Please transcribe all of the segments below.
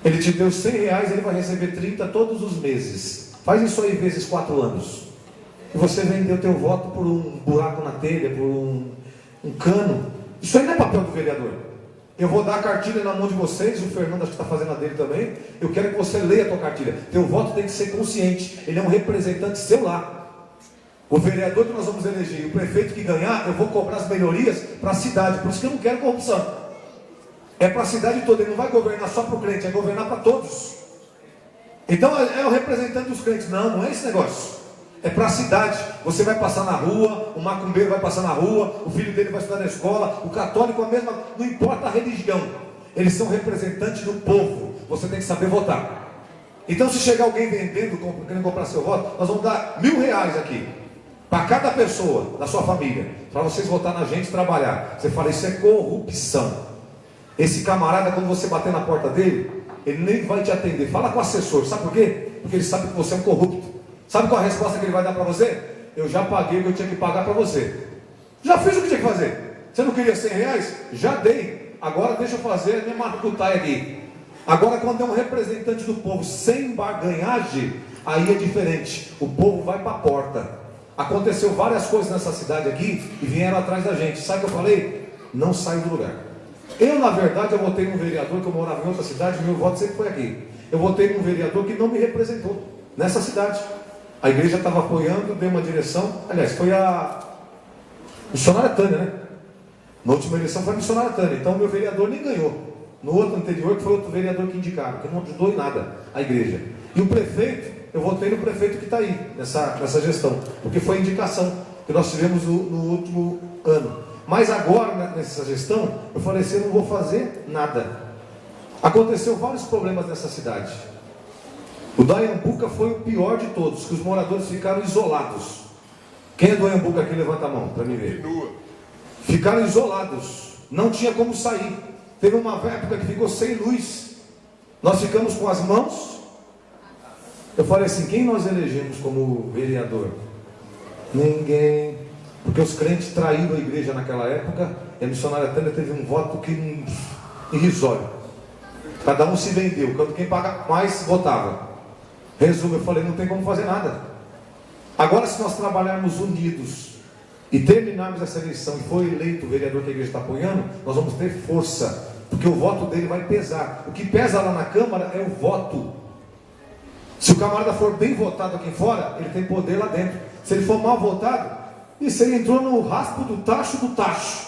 Ele te deu R$100, ele vai receber 30 todos os meses. Faz isso aí vezes 4 anos. E você vendeu teu voto por um buraco na telha, por um cano. Isso aí não é papel do vereador. Eu vou dar a cartilha na mão de vocês, o Fernando acho que está fazendo a dele também. Eu quero que você leia a tua cartilha. Teu voto tem que ser consciente. Ele é um representante seu lá. O vereador que nós vamos eleger, o prefeito que ganhar, eu vou cobrar as melhorias para a cidade. Por isso que eu não quero corrupção. É para a cidade toda. Ele não vai governar só para o crente, é governar para todos. Então é o representante dos crentes. Não é esse negócio. É para a cidade. Você vai passar na rua, o macumbeiro vai passar na rua, o filho dele vai estudar na escola, o católico a mesma, não importa a religião. Eles são representantes do povo. Você tem que saber votar. Então se chegar alguém vendendo, querendo comprar seu voto, nós vamos dar R$1.000 aqui, para cada pessoa da sua família, para vocês votar na gente e trabalhar. Você fala, isso é corrupção. Esse camarada, quando você bater na porta dele, ele nem vai te atender. Fala com o assessor, sabe por quê? Porque ele sabe que você é um corrupto. Sabe qual a resposta que ele vai dar para você? Eu já paguei o que eu tinha que pagar para você. Já fiz o que tinha que fazer. Você não queria R$100? Já dei. Agora deixa eu fazer a minha maracutaia aqui. Agora quando é um representante do povo sem barganhagem, aí é diferente. O povo vai para a porta. Aconteceu várias coisas nessa cidade aqui e vieram atrás da gente. Sabe o que eu falei? Não saiu do lugar. Eu, na verdade, eu votei num vereador que eu morava em outra cidade, meu voto sempre foi aqui. Eu votei num vereador que não me representou nessa cidade. A igreja estava apoiando, deu uma direção. Aliás, foi a missionária Tânia, né? Na última eleição foi a missionária Tânia. Então o meu vereador nem ganhou. No outro anterior, que foi outro vereador que indicaram, que não ajudou em nada a igreja. E o prefeito, eu votei no prefeito que está aí, nessa gestão. Porque foi a indicação que nós tivemos no último ano. Mas agora, nessa gestão, eu falei assim, eu não vou fazer nada. Aconteceu vários problemas nessa cidade. O da Iambuca foi o pior de todos, que os moradores ficaram isolados. Quem é do Iambuca aqui? Levanta a mão para mim ver. Ficaram isolados, não tinha como sair. Teve uma época que ficou sem luz. Nós ficamos com as mãos. Eu falei assim, quem nós elegemos como vereador? Ninguém. Porque os crentes traíram a igreja naquela época. E a missionária Tânia teve um voto que irrisório. Cada um se vendeu. Quem paga mais, votava. Resumo, eu falei, não tem como fazer nada. Agora, se nós trabalharmos unidos e terminarmos essa eleição e for eleito o vereador que a igreja está apoiando, nós vamos ter força, porque o voto dele vai pesar. O que pesa lá na Câmara é o voto. Se o camarada for bem votado aqui fora, ele tem poder lá dentro. Se ele for mal votado, isso ele entrou no raspo do tacho.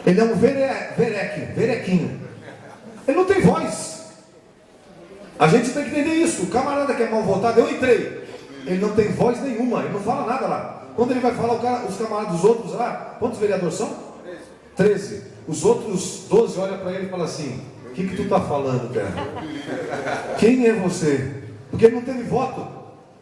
Ele é um verequinho. Ele não tem voz. A gente tem que entender isso. O camarada que é mal votado, eu entrei. Ele não tem voz nenhuma, ele não fala nada lá. Quando ele vai falar, os camaradas dos outros lá, quantos vereadores são? 13. Os outros 12 olham para ele e falam assim, o que tu está falando, cara? Quem é você? Porque ele não teve voto.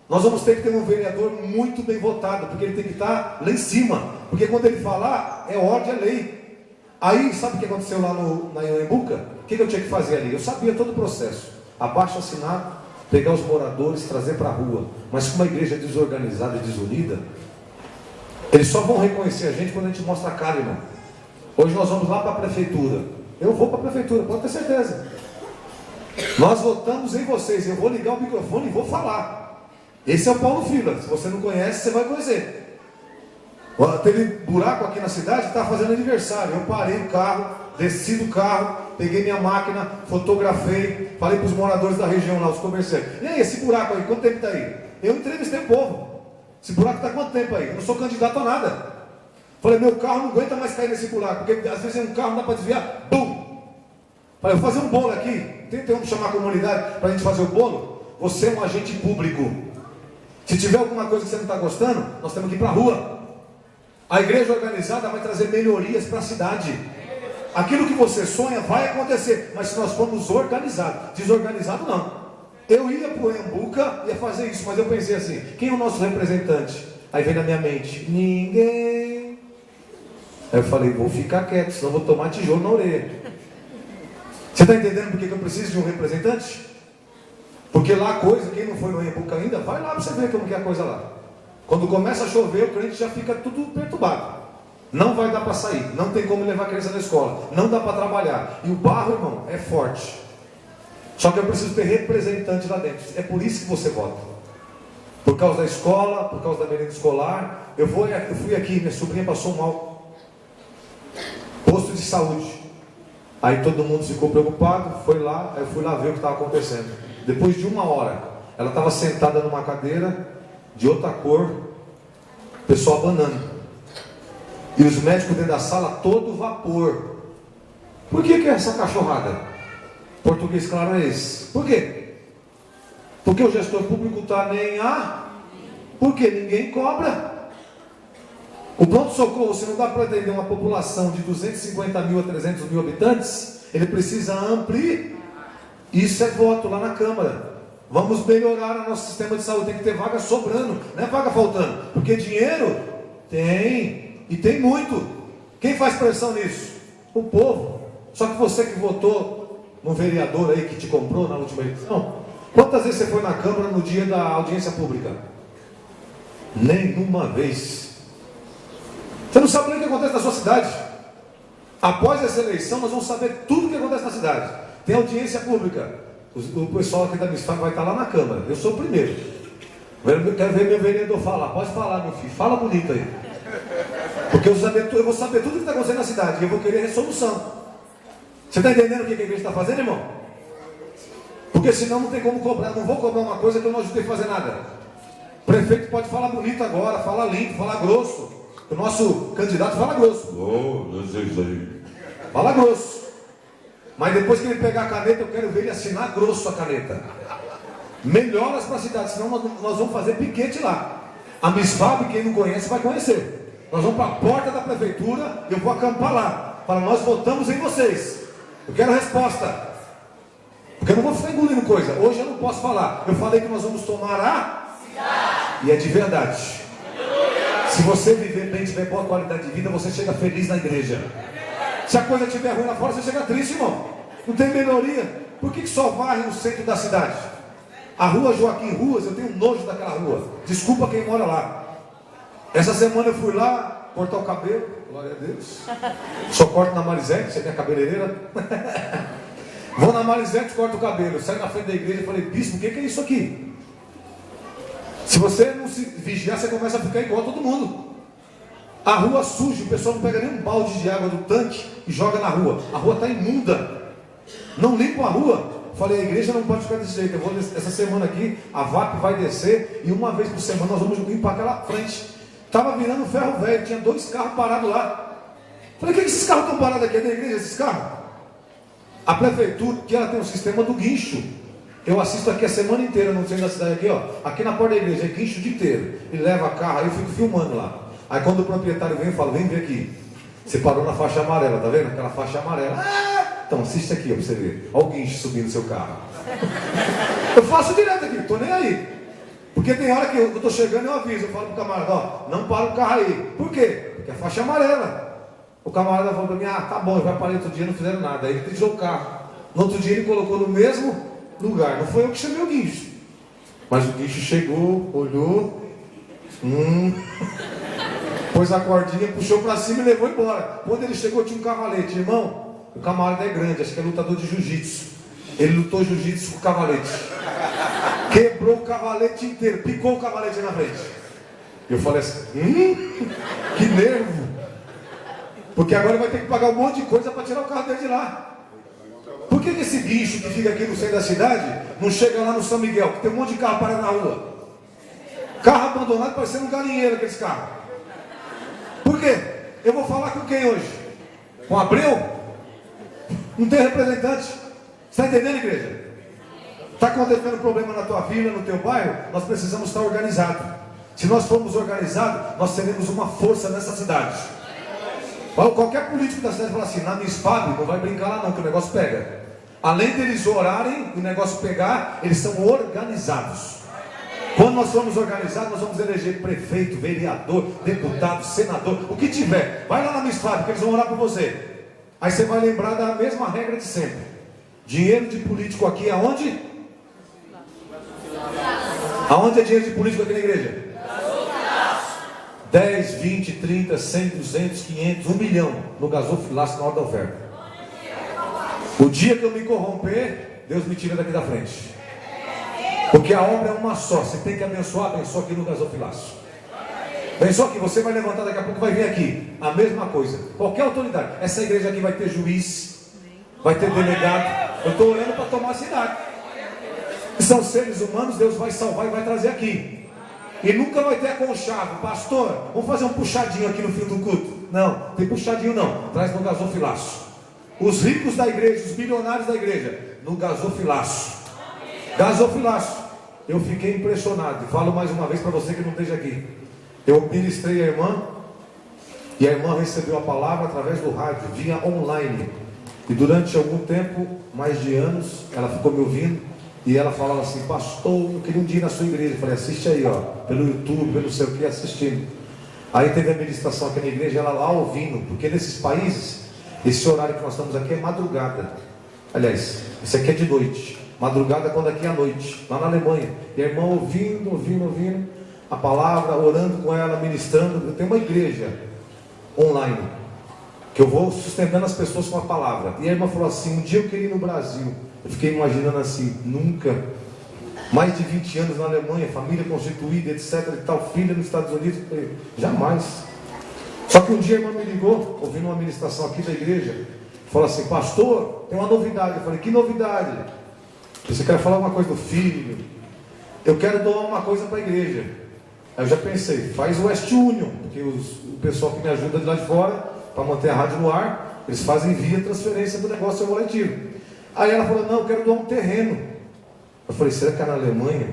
Nós vamos ter que ter um vereador muito bem votado, porque ele tem que estar lá em cima. Porque quando ele falar, é ordem, é lei. Aí, sabe o que aconteceu lá na Iambuca? O que eu tinha que fazer ali? Eu sabia todo o processo. Abaixo assinado, pegar os moradores, trazer para a rua. Mas com uma igreja desorganizada e desunida, eles só vão reconhecer a gente quando a gente mostra a cara, irmão. Hoje nós vamos lá para a prefeitura. Eu vou para a prefeitura, pode ter certeza. Nós votamos em vocês. Eu vou ligar o microfone e vou falar. Esse é o Paulo Fila. Se você não conhece, você vai conhecer. Teve buraco aqui na cidade, estava fazendo aniversário. Eu parei o carro, desci do carro, peguei minha máquina, fotografei, falei para os moradores da região lá, os comerciantes. E aí, esse buraco aí, quanto tempo está aí? Eu entrevistei o povo. Esse buraco está quanto tempo aí? Eu não sou candidato a nada. Falei, meu carro não aguenta mais cair nesse buraco, porque às vezes um carro não dá para desviar, bum! Falei, vou fazer um bolo aqui. Tem um chamar a comunidade para a gente fazer o bolo? Você é um agente público. Se tiver alguma coisa que você não está gostando, nós temos que ir para a rua. A igreja organizada vai trazer melhorias para a cidade. Aquilo que você sonha vai acontecer, mas se nós formos organizados, desorganizado não. Eu ia para o Iambuca, ia fazer isso, mas eu pensei assim, quem é o nosso representante? Aí veio na minha mente, ninguém. Aí eu falei, vou ficar quieto, senão vou tomar tijolo na orelha. Você está entendendo por que eu preciso de um representante? Porque lá a coisa, quem não foi no Iambuca ainda, vai lá para você ver como que é a coisa lá. Quando começa a chover, o crente já fica tudo perturbado. Não vai dar para sair, não tem como levar a criança na escola, não dá para trabalhar. E o barro, irmão, é forte. Só que eu preciso ter representante lá dentro. É por isso que você vota. Por causa da escola, por causa da merenda escolar. Eu fui aqui, minha sobrinha passou mal. Posto de saúde. Aí todo mundo ficou preocupado, foi lá, eu fui lá ver o que estava acontecendo. Depois de 1 hora, ela estava sentada numa cadeira de outra cor, o pessoal abanando. E os médicos dentro da sala, todo vapor. Por que é essa cachorrada? Português claro é esse. Por quê? Porque o gestor público está nem a... Por quê? Ninguém cobra. O pronto-socorro, se não dá para atender uma população de 250 mil a 300 mil habitantes, ele precisa ampliar. Isso é voto lá na Câmara. Vamos melhorar o nosso sistema de saúde. Tem que ter vaga sobrando, não é vaga faltando. Porque dinheiro tem, e tem muito. Quem faz pressão nisso? O povo. Só que você que votou no vereador aí que te comprou na última eleição, quantas vezes você foi na Câmara no dia da audiência pública? Nenhuma vez. Você não sabe nem o que acontece na sua cidade. Após essa eleição, nós vamos saber tudo o que acontece na cidade. Tem audiência pública. O pessoal aqui da Misfag vai estar lá na Câmara. Eu sou o primeiro. Eu quero ver meu vereador falar. Pode falar, meu filho. Fala bonito aí. Porque eu vou saber tudo o que está acontecendo na cidade. E eu vou querer resolução. Você está entendendo o que a igreja está fazendo, irmão? Porque senão não tem como cobrar. Não vou cobrar uma coisa que eu não ajudei a fazer nada. O prefeito pode falar bonito agora. Fala limpo, fala grosso. O nosso candidato fala grosso. Fala grosso. Mas depois que ele pegar a caneta, eu quero ver ele assinar grosso a caneta. Melhoras para a cidade, senão nós vamos fazer piquete lá. A Misfab, quem não conhece, vai conhecer. Nós vamos para a porta da prefeitura e eu vou acampar lá. Para nós votamos em vocês. Eu quero resposta. Porque eu não vou ficar engolindo coisa. Hoje eu não posso falar. Eu falei que nós vamos tomar a cidade. E é de verdade. Se você viver bem, tiver boa qualidade de vida, você chega feliz na igreja. Se a coisa estiver ruim lá fora, você chega triste, irmão. Não tem melhoria. Por que só varre no centro da cidade? A rua Joaquim Ruas, eu tenho nojo daquela rua. Desculpa quem mora lá. Essa semana eu fui lá cortar o cabelo. Glória a Deus. Só corto na Marisete, você é minha cabeleireira. Vou na Marisete, corto o cabelo. Saio na frente da igreja e falei, bispo, o que é isso aqui? Se você não se vigiar, você começa a ficar igual a todo mundo. A rua suja, o pessoal não pega nem um balde de água do tanque e joga na rua. A rua está imunda. Não limpa a rua. Falei, a igreja não pode ficar desse jeito. Eu vou essa semana aqui, a VAP vai descer e uma vez por semana nós vamos limpar aquela frente. Estava virando ferro velho, tinha 2 carros parados lá. Falei, que esses carros estão parados aqui? É da igreja esses carros? A prefeitura, que ela tem um sistema do guincho. Eu assisto aqui a semana inteira no centro da cidade aqui, ó. Aqui na porta da igreja, é guincho o dia inteiro. E leva carro, aí eu fico filmando lá. Aí quando o proprietário vem, eu falo, vem ver aqui. Você parou na faixa amarela, tá vendo? Aquela faixa amarela. Ah! Então assiste aqui, ó, pra você ver. Olha o guincho subindo no seu carro. Eu faço direto aqui, tô nem aí. Porque tem hora que eu tô chegando e eu aviso, eu falo pro camarada, ó, não para o carro aí. Por quê? Porque a faixa é amarela. O camarada falou pra mim, ah, tá bom, eu já parei outro dia, não fizeram nada. Aí ele tirou o carro. No outro dia ele colocou no mesmo lugar. Não foi eu que chamei o guincho. Mas o guincho chegou, olhou, pôs a cordinha, puxou pra cima e levou embora. Quando ele chegou tinha um cavalete. Irmão, o camarada é grande, acho que é lutador de jiu-jitsu. Ele lutou jiu-jitsu com o cavalete. Quebrou o cavalete inteiro, picou o cavalete na frente. Eu falei assim, que nervo. Porque agora ele vai ter que pagar um monte de coisa para tirar o carro dele de lá. Por que esse bicho que fica aqui no centro da cidade não chega lá no São Miguel, que tem um monte de carro parado na rua? Carro abandonado parecendo um galinheiro aqueles carros. Por quê? Eu vou falar com quem hoje? Com Abreu? Não tem representante. Você está entendendo, igreja? Está acontecendo problema na tua vila, no teu bairro? Nós precisamos estar organizados. Se nós formos organizados, nós teremos uma força nessa cidade. Qualquer político da cidade fala assim, na Misfab não vai brincar lá não, que o negócio pega. Além deles orarem e o negócio pegar, eles são organizados. Quando nós formos organizados, nós vamos eleger prefeito, vereador, deputado, senador, o que tiver. Vai lá na Misfab, que eles vão orar por você. Aí você vai lembrar da mesma regra de sempre. Dinheiro de político aqui aonde? Aonde é dinheiro de político aqui na igreja? 10, 20, 30, 100, 200, 500, 1 milhão no gasofilaço na hora da oferta. O dia que eu me corromper, Deus me tira daqui da frente. Porque a obra é uma só. Você tem que abençoar, abençoa aqui no gasofilácio. Abençoa aqui, você vai levantar daqui a pouco, vai vir aqui. A mesma coisa. Qualquer autoridade. Essa igreja aqui vai ter juiz, vai ter delegado. Eu estou orando para tomar a cidade. São seres humanos, Deus vai salvar e vai trazer aqui. E nunca vai ter aconchavo. Pastor, vamos fazer um puxadinho aqui no fim do culto. Não, tem puxadinho não. Traz no gasofilácio. Os ricos da igreja, os bilionários da igreja, no gasofilácio. Gasofilácio. Eu fiquei impressionado. E falo mais uma vez para você que não esteja aqui. Eu ministrei a irmã, e a irmã recebeu a palavra através do rádio, via online. E durante algum tempo, mais de anos, ela ficou me ouvindo. E ela falava assim: pastor, eu queria um dia ir na sua igreja. Eu falei: assiste aí, ó, pelo YouTube, pelo sei o que, assistindo. Aí teve a ministração aqui na igreja, ela lá ouvindo. Porque nesses países, esse horário que nós estamos aqui é madrugada. Aliás, esse aqui é de noite. Madrugada quando aqui é à noite, lá na Alemanha. E a irmã ouvindo a palavra, orando com ela, ministrando. Eu tenho uma igreja online, que eu vou sustentando as pessoas com a palavra. E a irmã falou assim: um dia eu queria ir no Brasil. Eu fiquei imaginando assim, nunca. Mais de 20 anos na Alemanha, família constituída, etc. E tal, filha nos Estados Unidos. Eu falei: jamais. Só que um dia a irmã me ligou, ouvindo uma ministração aqui da igreja. Falou assim: pastor, tem uma novidade. Eu falei: que novidade? Você quer falar uma coisa do filho? Eu quero doar uma coisa para a igreja. Aí eu já pensei: faz o West Union, porque o pessoal que me ajuda de lá de fora, para manter a rádio no ar, eles fazem via transferência do negócio voletivo. Aí ela falou: não, eu quero doar um terreno. Eu falei: será que é na Alemanha?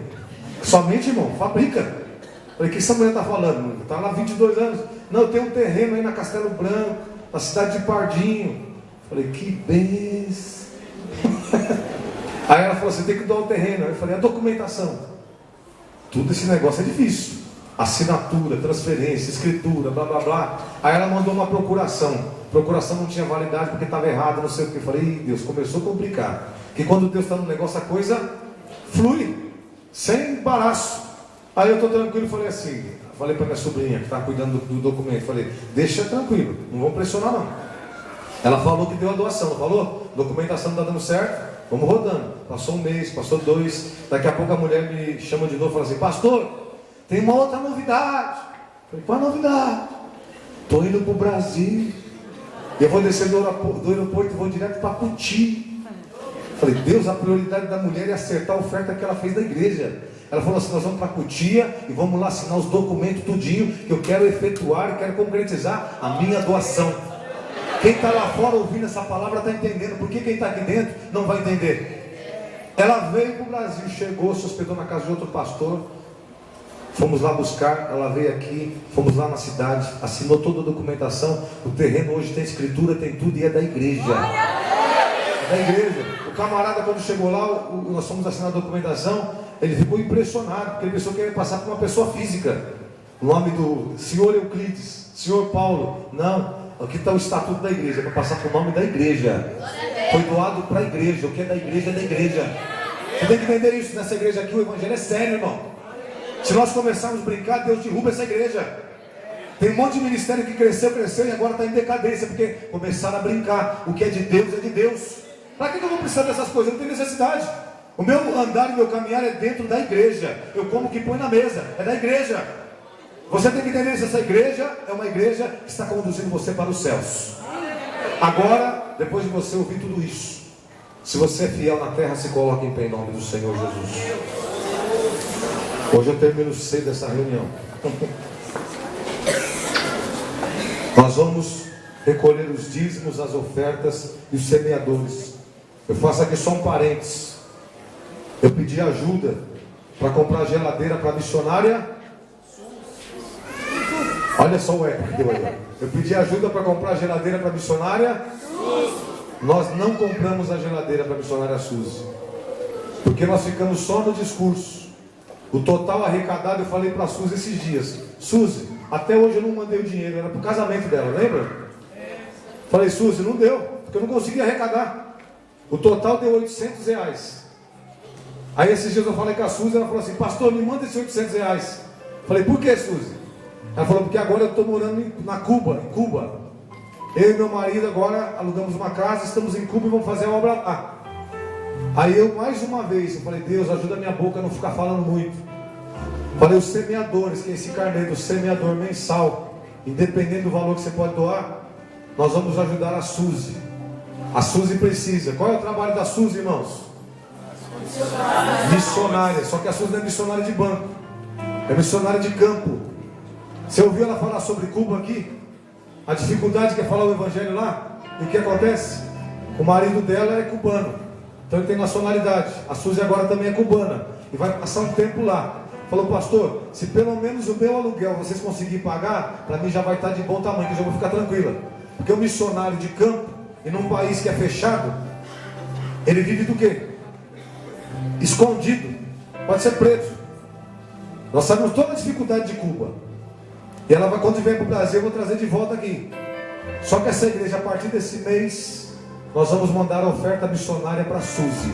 Somente, irmão, fabrica. Eu falei: o que essa mulher está falando? Está lá há 22 anos. Não, eu tenho um terreno aí na Castelo Branco, na cidade de Pardinho. Eu falei: que benção. Aí ela falou: você tem que doar o terreno. Aí eu falei: a documentação. Tudo esse negócio é difícil. Assinatura, transferência, escritura, blá blá blá. Aí ela mandou uma procuração. Procuração não tinha validade porque estava errado, não sei o que. Eu falei: ih, Deus, começou a complicar. Porque quando Deus está no negócio, a coisa flui, sem embaraço. Aí eu estou tranquilo, falei assim, falei para minha sobrinha que está cuidando do documento, falei: deixa tranquilo, não vou pressionar não. Ela falou que deu a doação, não falou? Documentação não está dando certo, vamos rodando. Passou um mês, passou 2, daqui a pouco a mulher me chama de novo e fala assim: pastor, tem uma outra novidade. Eu falei: qual a novidade? Estou indo para o Brasil. Eu vou descer do aeroporto e vou direto para Puti. Falei: Deus, a prioridade da mulher é acertar a oferta que ela fez da igreja. Ela falou assim: nós vamos para Cutia e vamos lá assinar os documentos tudinho, que eu quero efetuar e quero concretizar a minha doação. Quem está lá fora ouvindo essa palavra está entendendo, porque quem está aqui dentro não vai entender. Ela veio para o Brasil, chegou, se hospedou na casa de outro pastor. Fomos lá buscar, ela veio aqui, fomos lá na cidade, assinou toda a documentação. O terreno hoje tem escritura, tem tudo, e é da igreja. É da igreja. O camarada, quando chegou lá, nós fomos assinar a documentação, ele ficou impressionado, porque ele pensou que ia passar por uma pessoa física. O nome do senhor Euclides, senhor Paulo. Não, aqui está o estatuto da igreja, para passar por nome da igreja. Foi doado para a igreja, o que é da igreja é da igreja. Você tem que entender isso, nessa igreja aqui o evangelho é sério, irmão. Se nós começarmos a brincar, Deus derruba essa igreja. Tem um monte de ministério que cresceu e agora está em decadência, porque começaram a brincar. O que é de Deus é de Deus. Para que eu vou precisar dessas coisas? Eu não tenho necessidade. O meu andar e o meu caminhar é dentro da igreja. Eu como o que põe na mesa, é da igreja. Você tem que entender se essa igreja é uma igreja que está conduzindo você para os céus. Agora, depois de você ouvir tudo isso, se você é fiel na terra, se coloque em pé em nome do Senhor Jesus. Hoje eu termino cedo essa reunião. Nós vamos recolher os dízimos, as ofertas e os semeadores. Eu faço aqui só um parênteses. Eu pedi ajuda para comprar geladeira para a missionária. Olha só o eco que deu aí. Eu pedi ajuda para comprar geladeira para a missionária. Nós não compramos a geladeira para a missionária Suzy, porque nós ficamos só no discurso. O total arrecadado, eu falei para a Suzy esses dias: Suzy, até hoje eu não mandei o dinheiro, era para o casamento dela, lembra? Falei: Suzy, não deu, porque eu não consegui arrecadar. O total deu R$800. Aí esses dias eu falei com a Suzy, ela falou assim: pastor, me manda esses R$800. Falei: por que, Suzy? Ela falou: porque agora eu estou morando em Cuba. Eu e meu marido agora alugamos uma casa, estamos em Cuba e vamos fazer a obra lá. Aí eu mais uma vez, eu falei, Deus, ajuda a minha boca a não ficar falando muito. Falei, os semeadores, que é esse carnê do semeador mensal, independente do valor que você pode doar, nós vamos ajudar a Suzy. A Suzy precisa. Qual é o trabalho da Suzy, irmãos? Missionária. Só que a Suzy não é missionária de banco, é missionária de campo. Você ouviu ela falar sobre Cuba aqui? A dificuldade que é falar o evangelho lá? E o que acontece? O marido dela é cubano, então ele tem nacionalidade. A Suzy agora também é cubana e vai passar um tempo lá. Falou, pastor, se pelo menos o meu aluguel vocês conseguirem pagar, para mim já vai estar de bom tamanho, que eu já vou ficar tranquila. Porque o missionário de campo, e num país que é fechado, ele vive do quê? Escondido, pode ser preso. Nós sabemos toda a dificuldade de Cuba. E ela vai, quando vier para o Brasil, eu vou trazer de volta aqui. Só que essa igreja, a partir desse mês, nós vamos mandar a oferta missionária para Suzy.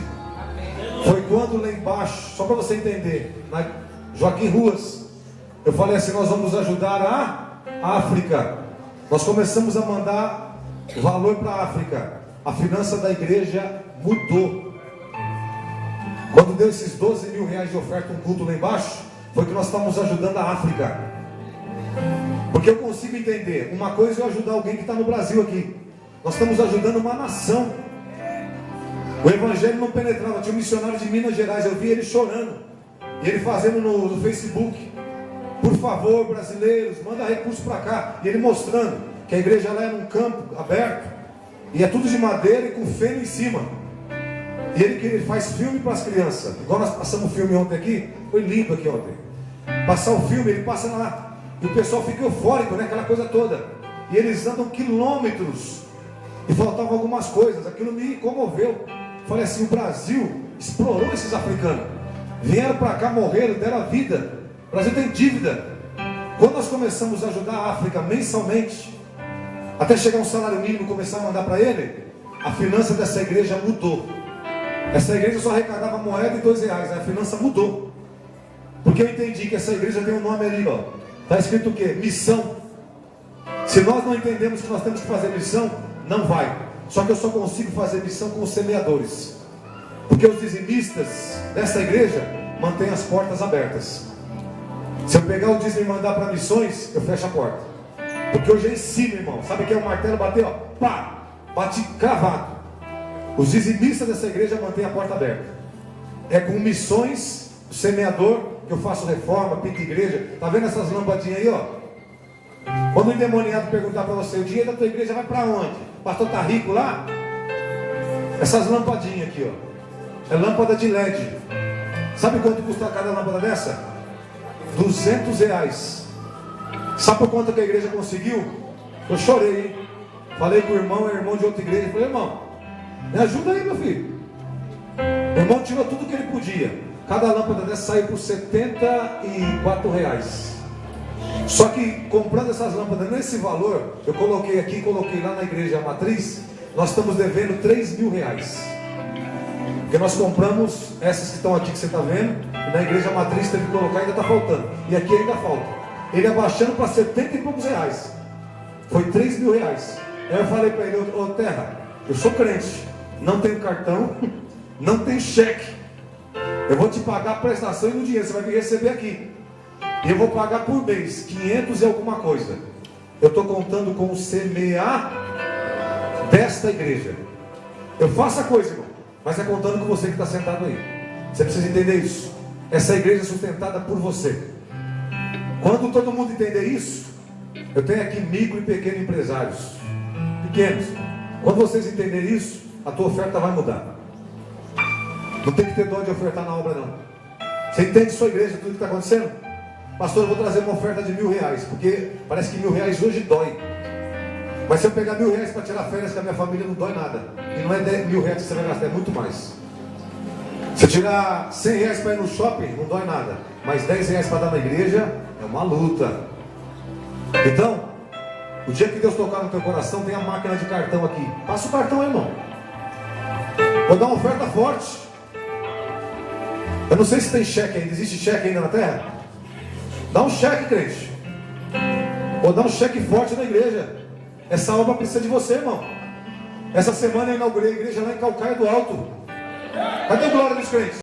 Foi quando lá embaixo, só para você entender, na Joaquim Ruas, eu falei assim, nós vamos ajudar a África. Nós começamos a mandar valor para a África. A finança da igreja mudou. Quando deu esses 12 mil reais de oferta, um culto lá embaixo, foi que nós estamos ajudando a África. Porque eu consigo entender, uma coisa é eu ajudar alguém que está no Brasil aqui. Nós estamos ajudando uma nação. O evangelho não penetrava. Tinha um missionário de Minas Gerais, eu vi ele chorando, e ele fazendo no Facebook, por favor, brasileiros, manda recurso para cá. E ele mostrando que a igreja lá é num campo aberto, e é tudo de madeira e com feno em cima. E ele faz filme para as crianças. Igual nós passamos o filme ontem aqui, foi lindo aqui ontem. Passar o filme, ele passa lá, e o pessoal fica eufórico, né? Aquela coisa toda. E eles andam quilômetros, e faltavam algumas coisas. Aquilo me comoveu. Falei assim, o Brasil explorou esses africanos. Vieram para cá, morreram, deram a vida. O Brasil tem dívida. Quando nós começamos a ajudar a África mensalmente, até chegar um salário mínimo e começar a mandar para ele, a finança dessa igreja mudou. Essa igreja só arrecadava moeda de R$2. A finança mudou. Porque eu entendi que essa igreja tem um nome ali, ó. Está escrito o quê? Missão. Se nós não entendemos que nós temos que fazer missão, não vai. Só que eu só consigo fazer missão com os semeadores. Porque os dizimistas dessa igreja mantêm as portas abertas. Se eu pegar o dízimo e mandar para missões, eu fecho a porta. Porque eu já ensino, irmão. Sabe o que é o martelo bater? Ó, pá! Bate cravado. Os dizimistas dessa igreja mantêm a porta aberta. É com missões, o semeador, que eu faço reforma, pinto igreja. Tá vendo essas lampadinhas aí, ó? Quando o endemoniado perguntar para você, o dinheiro da tua igreja vai para onde? O pastor está rico lá? Essas lampadinhas aqui, ó. É lâmpada de LED. Sabe quanto custa cada lâmpada dessa? R$200. Sabe por quanto que a igreja conseguiu? Eu chorei, hein? Falei com o irmão, é irmão de outra igreja. Falei, irmão, me ajuda aí, meu filho. O irmão tirou tudo que ele podia. Cada lâmpada dessa saiu por R$74. Só que comprando essas lâmpadas nesse valor, eu coloquei aqui, coloquei lá na igreja matriz, nós estamos devendo R$3.000. Porque nós compramos essas que estão aqui que você está vendo, e na igreja matriz teve que colocar, ainda está faltando. E aqui ainda falta. Ele abaixando para 70 e poucos reais. Foi R$3.000. Aí eu falei para ele, ô Terra, eu sou crente, não tenho cartão, não tenho cheque. Eu vou te pagar a prestação e no dinheiro, você vai vir receber aqui. E eu vou pagar por mês 500 e alguma coisa. Eu estou contando com o semear desta igreja. Eu faço a coisa, irmão, mas é contando com você que está sentado aí. Você precisa entender isso. Essa igreja é sustentada por você. Quando todo mundo entender isso, eu tenho aqui micro e pequeno empresários pequenos. Quando vocês entenderem isso, a tua oferta vai mudar. Não tem que ter dó de ofertar na obra, não. Você entende sua igreja, tudo que está acontecendo? Pastor, eu vou trazer uma oferta de R$1.000, porque parece que R$1.000 hoje dói. Mas se eu pegar R$1.000 para tirar férias com a minha família, não dói nada. E não é R$10.000 que você vai gastar, é muito mais. Se eu tirar R$100 para ir no shopping, não dói nada. Mas R$10 para dar na igreja, é uma luta. Então, o dia que Deus tocar no teu coração, tem a máquina de cartão aqui. Passa o cartão aí, irmão. Vou dar uma oferta forte. Eu não sei se tem cheque ainda. Existe cheque ainda na terra? Dá um cheque, crente. Ou dá um cheque forte na igreja. Essa obra precisa de você, irmão. Essa semana eu inaugurei a igreja lá em Calcaia do Alto. Cadê o glória dos crentes?